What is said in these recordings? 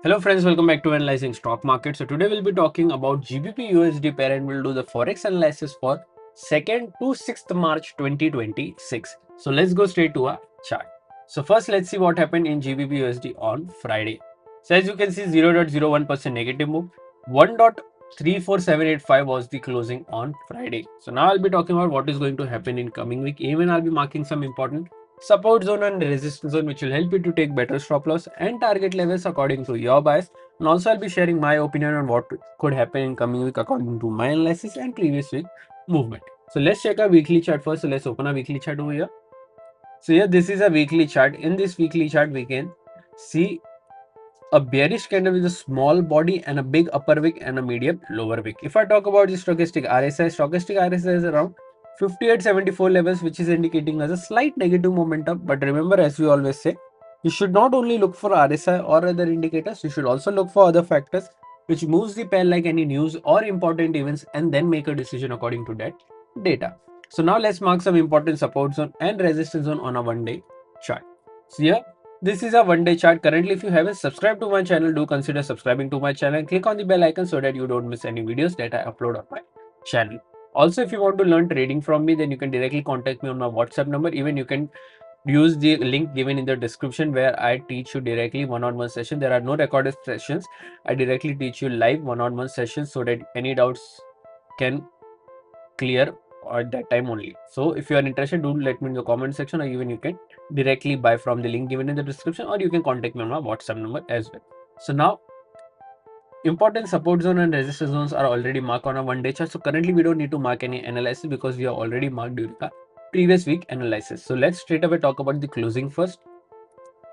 Hello friends, welcome back to Analyzing Stock Market. So today we'll be talking about GBP USD pair and we'll do the Forex analysis for 2nd to 6th March 2026. So let's go straight to our chart. So first let's see what happened in GBP USD on Friday. So as you can see 0.01% negative move. 1.34785 was the closing on Friday. So now I'll be talking about what is going to happen in coming week. Even I'll be marking some important support zone and resistance zone which will help you to take better stop loss and target levels according to your bias, and also I'll be sharing my opinion on what could happen in coming week according to my analysis and previous week movement. So let's check our weekly chart first. So let's open a weekly chart over here. So here this is a weekly chart. In this weekly chart we can see a bearish candle with a small body and a big upper wick and a medium lower wick. If I talk about the stochastic RSI is around 5874 levels, which is indicating as a slight negative momentum. But remember, as we always say, you should not only look for RSI or other indicators, you should also look for other factors which moves the pair like any news or important events and then make a decision according to that data. So now let's mark some important support zone and resistance zone on a 1-day chart. So here this is a 1-day chart. Currently, if you haven't subscribed to my channel, do consider subscribing to my channel and click on the bell icon so that you don't miss any videos that I upload on my channel. Also, if you want to learn trading from me, then you can directly contact me on my WhatsApp number. Even you can use the link given in the description where I teach you directly one-on-one session. There are no recorded sessions. I directly teach you live one-on-one sessions so that any doubts can clear at that time only. So if you are interested, do let me in the comment section, or even you can directly buy from the link given in the description, or you can contact me on my WhatsApp number as well. So now important support zone and resistance zones are already marked on a 1-day chart. So currently we don't need to mark any analysis because we have already marked during the previous week analysis. So let's straight away talk about the closing first.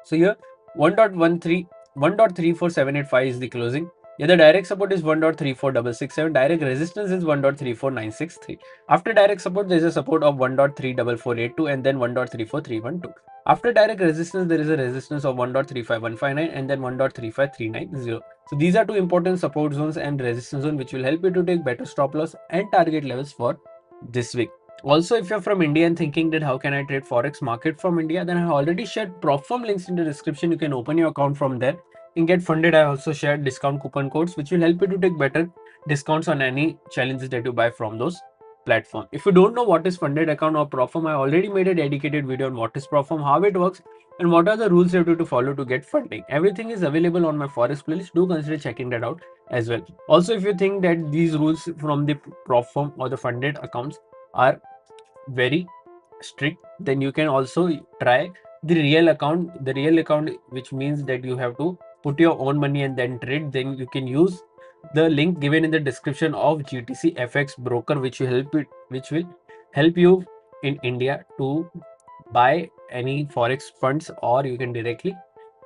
So here 1.34785 is the closing. Yeah, the direct support is 1.34667. Direct resistance is 1.34963. After direct support, there is a support of 1.34482 and then 1.34312. After direct resistance, there is a resistance of 1.35159 and then 1.35390. So these are two important support zones and resistance zone which will help you to take better stop loss and target levels for this week. Also, if you're from India and thinking that how can I trade Forex market from India, then I have already shared prop firm links in the description. You can open your account from there and get funded. I also shared discount coupon codes which will help you to take better discounts on any challenges that you buy from those platforms. If you don't know what is funded account or prop firm, I already made a dedicated video on what is prop firm, how it works, and what are the rules you have to follow to get funding. Everything is available on my Forex playlist. Do consider checking that out as well. Also, if you think that these rules from the prop firm or the funded accounts are very strict, then you can also try the real account, which means that you have to put your own money and then trade. Then you can use the link given in the description of GTC FX broker, which will help you in India to buy any forex funds, or you can directly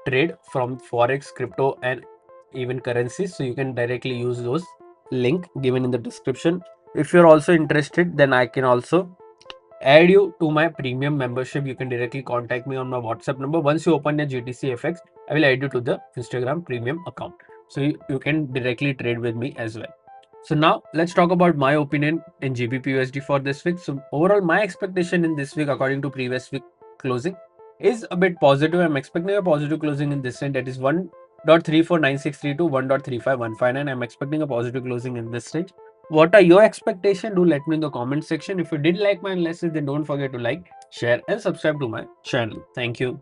trade from forex, crypto, and even currencies. So you can directly use those link given in the description. If you're also interested, then I can also add you to my premium membership. You can directly contact me on my WhatsApp number. Once you open your GTC FX, I will add you to the Instagram premium account, so you can directly trade with me as well. So now let's talk about my opinion in GBP USD for this week. So overall, my expectation in this week according to previous week closing is a bit positive. I'm expecting a positive closing in this range, that is 1.349632 1.35159. I'm expecting a positive closing in this range. What are your expectations? Do let me in the comment section. If you did like my analysis, then don't forget to like, share and subscribe to my channel. Thank you.